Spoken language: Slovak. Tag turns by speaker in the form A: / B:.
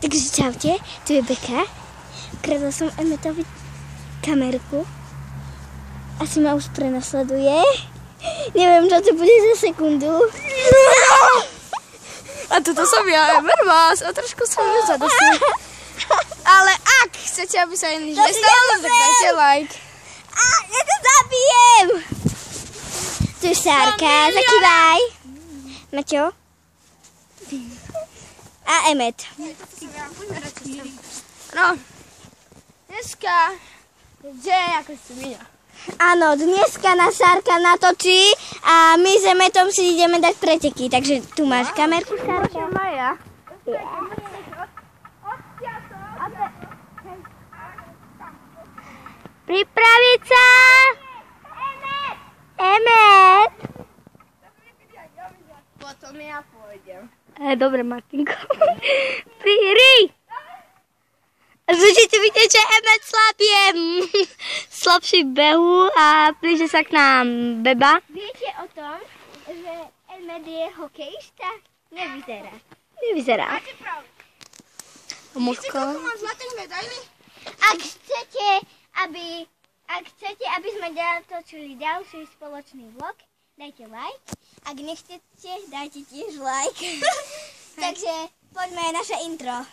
A: Takže čaute, tu je Beka. Ukradla som Emmetovi kamerku. Asi ma už prenasleduje. Neviem, čo to bude za sekundu.
B: A toto som ja, ver vás. A trošku som ju zadosila. Ale ak chcete, aby sa nič nestalo, tak dajte like.
A: A ja to zabijem! Tu je Sárka, zakývaj. Maťo? A Emmet.
B: No, dneska je deň ako svinia.
A: Áno, dneska nás Sárka natočí a my s Emmetom si ideme dať preteky. Takže tu máš kamerku, Sárka.
B: Maja.
A: Pripraviť sa! Emmet!
B: Potom ja pôjdem.
A: Dobre, Martinko. Prihry! Určite vidíte, že Emmet slabie. Slabší v behu a blíži sa k nám Beba. Viete o tom, že Emmet je hokejista? Nevyzerá. Nevyzerá.
B: Máte pravdu. Víte, koľko mám zlatých medailí?
A: Ak chcete, aby sme natočili ďalší spoločný vlog, dajte like. Ak nechcete, dajte tiež like. Takže poďme na naše intro.